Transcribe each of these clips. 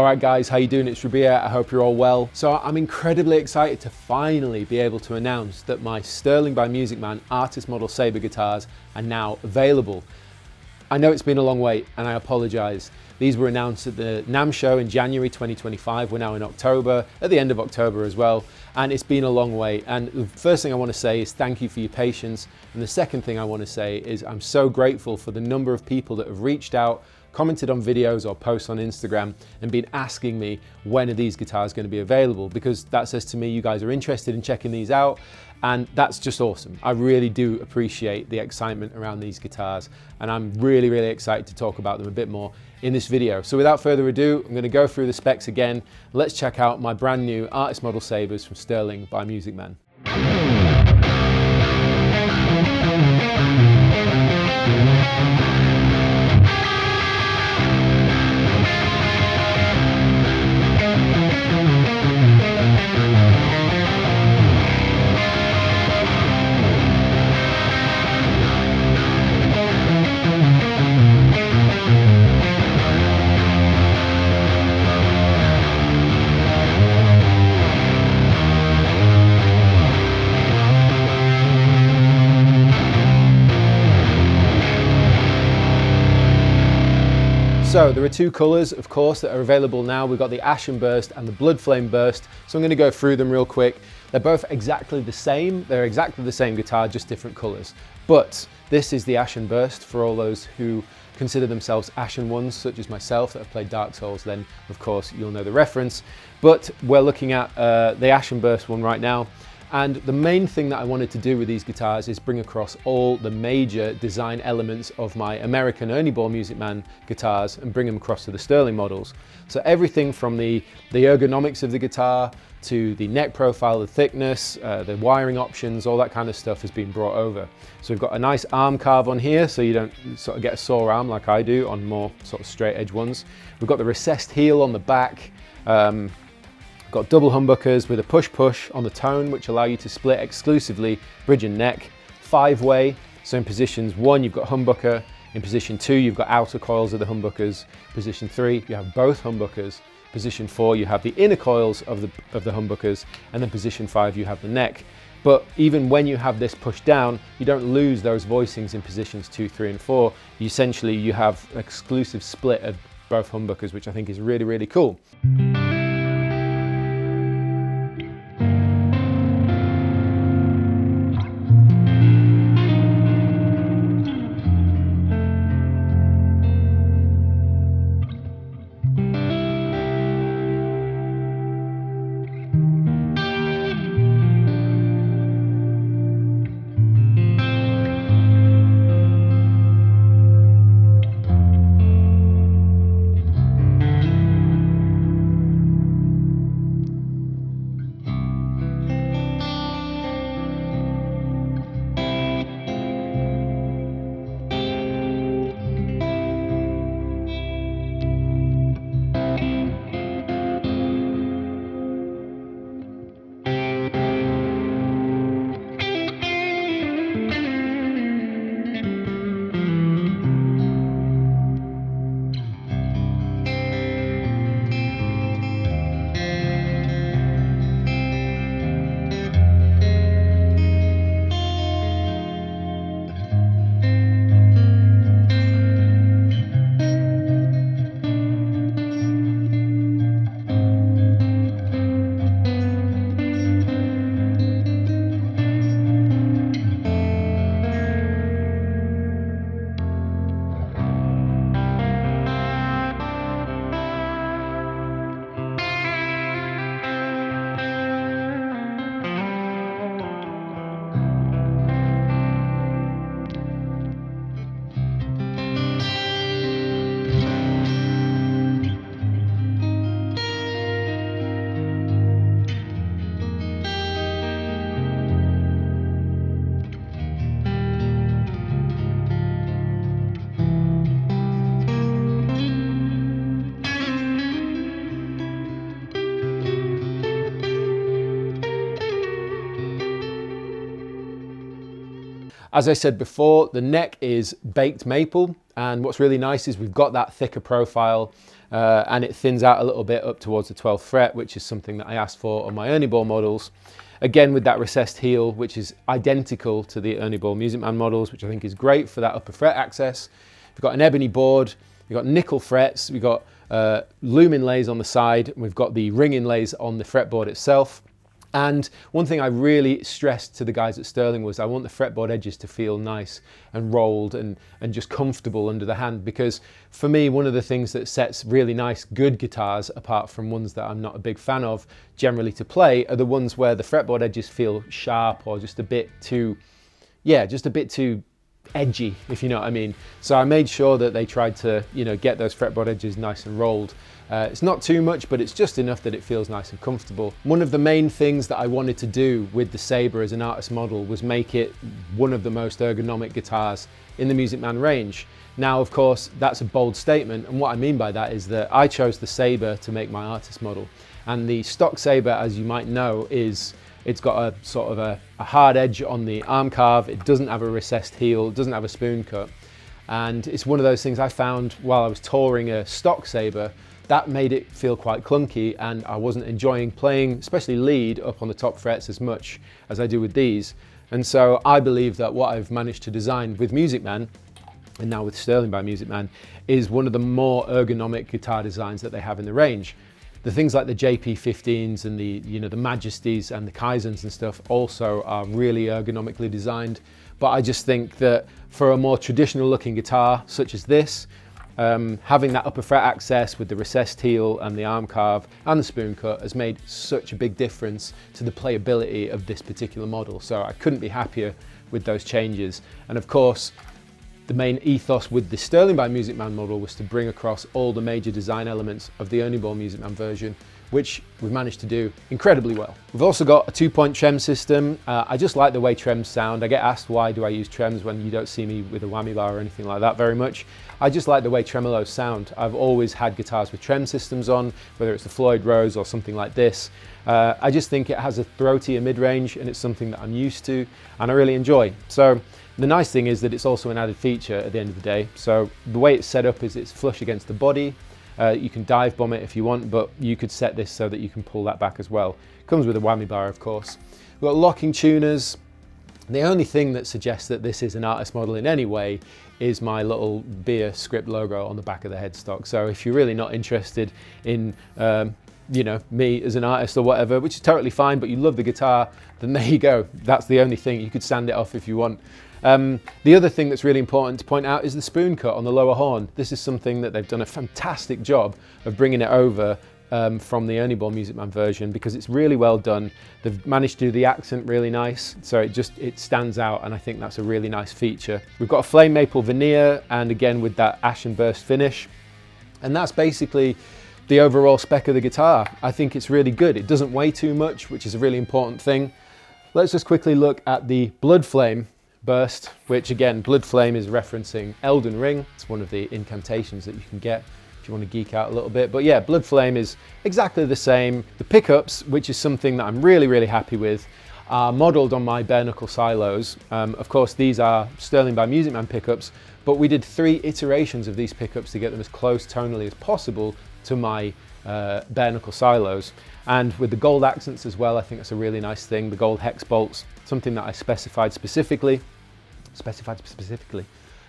Alright guys, how you doing? It's Rabea, I hope you're all well. So I'm incredibly excited to finally be able to announce that my Sterling by MusicMan artist model Sabre guitars are now available. I know it's been a long wait and I apologise. These were announced at the NAMM show in January 2025. We're now in October, at the end of October as well, and it's been a long wait. And the first thing I want to say is thank you for your patience. And the second thing I want to say is I'm so grateful for the number of people that have reached out, commented on videos or posts on Instagram and been asking me when are these guitars going to be available, because that says to me you guys are interested in checking these out, and that's just awesome. I really do appreciate the excitement around these guitars, and I'm really excited to talk about them a bit more in this video. So without further ado, I'm going to go through the specs again. Let's check out my brand new artist model Sabres from Sterling by MusicMan. So there are two colours, of course, that are available now. We've got the Ashen Burst and the Blood Flame Burst. So I'm going to go through them real quick. They're both exactly the same. They're exactly the same guitar, just different colours. But this is the Ashen Burst for all those who consider themselves Ashen ones, such as myself that have played Dark Souls. Then, of course, you'll know the reference. But we're looking at the Ashen Burst one right now. And the main thing that I wanted to do with these guitars is bring across all the major design elements of my American Ernie Ball MusicMan guitars and bring them across to the Sterling models. So everything from the ergonomics of the guitar to the neck profile, the thickness, the wiring options, all that kind of stuff has been brought over. So we've got a nice arm carve on here so you don't sort of get a sore arm like I do on more sort of straight edge ones. We've got the recessed heel on the back. Got double humbuckers with a push-push on the tone, which allow you to split exclusively bridge and neck. 5-way, so in positions 1 you've got humbucker, in position 2 you've got outer coils of the humbuckers, position 3 you have both humbuckers, position 4 you have the inner coils of the humbuckers, and then position 5 you have the neck. But even when you have this pushed down, you don't lose those voicings in positions 2, 3 and 4. Essentially you have exclusive split of both humbuckers, which I think is really cool. As I said before, the neck is baked maple And what's really nice is we've got that thicker profile and it thins out a little bit up towards the 12th fret, which is something that I asked for on my Ernie Ball models. Again, with that recessed heel, which is identical to the Ernie Ball MusicMan models, which I think is great for that upper fret access. We've got an ebony board, we've got nickel frets, we've got loom inlays on the side, and we've got the ring inlays on the fretboard itself. And one thing I really stressed to the guys at Sterling was I want the fretboard edges to feel nice and rolled and just comfortable under the hand, because for me, one of the things that sets really nice, good guitars apart from ones that I'm not a big fan of generally to play are the ones where the fretboard edges feel sharp or just a bit too, yeah, just a bit too edgy, if you know what I mean. So I made sure that they tried to, you know, get those fretboard edges nice and rolled. It's not too much, but it's just enough that it feels nice and comfortable. One of the main things that I wanted to do with the Sabre as an artist model was make it one of the most ergonomic guitars in the MusicMan range. Now, of course, that's a bold statement, and what I mean by that is that I chose the Sabre to make my artist model. And the stock Sabre, as you might know, it's got a sort of a hard edge on the arm carve. It doesn't have a recessed heel, it doesn't have a spoon cut. And it's one of those things I found while I was touring a stock Sabre that made it feel quite clunky, and I wasn't enjoying playing, especially lead, up on the top frets as much as I do with these. And so I believe that what I've managed to design with MusicMan, and now with Sterling by MusicMan, is one of the more ergonomic guitar designs that they have in the range. The things like the JP15s and the, you know, the Majesties and the Kaizens and stuff also are really ergonomically designed. But I just think that for a more traditional looking guitar such as this, having that upper fret access with the recessed heel and the arm carve and the spoon cut has made such a big difference to the playability of this particular model. So I couldn't be happier with those changes. And of course, the main ethos with the Sterling by MusicMan model was to bring across all the major design elements of the Ernie Ball MusicMan version, which we've managed to do incredibly well. We've also got a 2-point trem system. I just like the way trems sound. I get asked why do I use trems when you don't see me with a whammy bar or anything like that very much. I just like the way tremolos sound. I've always had guitars with trem systems on, whether it's the Floyd Rose or something like this. I just think it has a throatier mid-range, and it's something that I'm used to and I really enjoy. So the nice thing is that it's also an added feature at the end of the day. So the way it's set up is it's flush against the body. You can dive bomb it if you want, but you could set this so that you can pull that back as well. Comes with a whammy bar, of course. We've got locking tuners. The only thing that suggests that this is an artist model in any way is my little Rabea script logo on the back of the headstock. So if you're really not interested in you know, me as an artist or whatever, which is totally fine, but you love the guitar, then there you go. That's the only thing. You could sand it off if you want. The other thing that's really important to point out is the spoon cut on the lower horn. This is something that they've done a fantastic job of bringing it over from the Ernie Ball MusicMan version, because it's really well done. They've managed to do the accent really nice, so it stands out, and I think that's a really nice feature. We've got a flame maple veneer, and again with that ash and burst finish, and that's basically the overall spec of the guitar. I think it's really good. It doesn't weigh too much, which is a really important thing. Let's just quickly look at the blood flame burst, which again, blood flame is referencing Elden Ring. It's one of the incantations that you can get if you want to geek out a little bit. But yeah, blood flame is exactly the same. The pickups, which is something that I'm really happy with, are modeled on my bare knuckle silos. Of course, these are Sterling by MusicMan pickups, but we did 3 iterations of these pickups to get them as close tonally as possible to my bare knuckle silos. And with the gold accents as well, I think that's a really nice thing. The gold hex bolts, something that I specified specifically.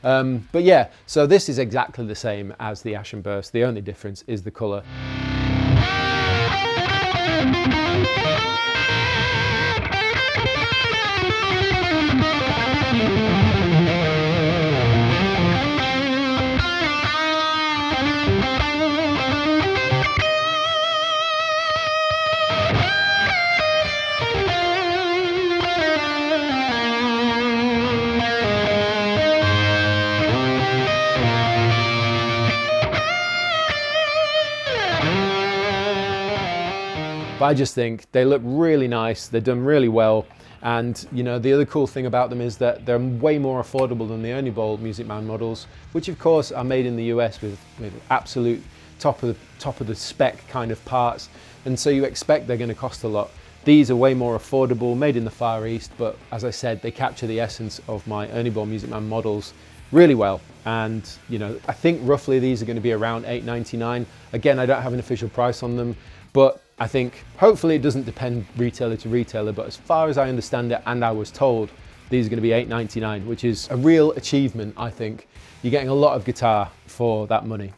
But yeah, so this is exactly the same as the Ash and Burst. The only difference is the color. But I just think they look really nice, they're done really well, and you know, the other cool thing about them is that they're way more affordable than the Ernie Ball MusicMan models, which of course are made in the US with absolute top of the spec kind of parts, and so you expect they're going to cost a lot. These are way more affordable, made in the Far East, but as I said, they capture the essence of my Ernie Ball MusicMan models, really well. And you know, I think roughly these are going to be around $8.99. Again, I don't have an official price on them, but I think hopefully it doesn't depend retailer to retailer, but as far as I understand it, and I was told, these are going to be $8.99, which is a real achievement. I think you're getting a lot of guitar for that money.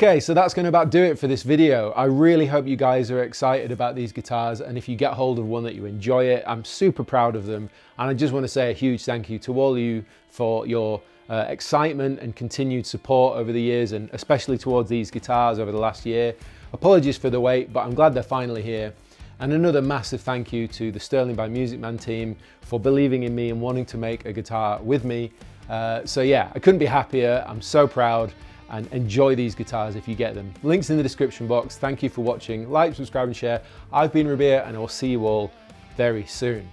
Okay, so that's going to about do it for this video. I really hope you guys are excited about these guitars, and if you get hold of one that you enjoy it, I'm super proud of them. And I just want to say a huge thank you to all of you for your excitement and continued support over the years, and especially towards these guitars over the last year. Apologies for the wait, but I'm glad they're finally here. And another massive thank you to the Sterling by MusicMan team for believing in me and wanting to make a guitar with me. So yeah, I couldn't be happier. I'm so proud, and enjoy these guitars if you get them. Links in the description box. Thank you for watching. Like, subscribe and share. I've been Rabea, and I'll see you all very soon.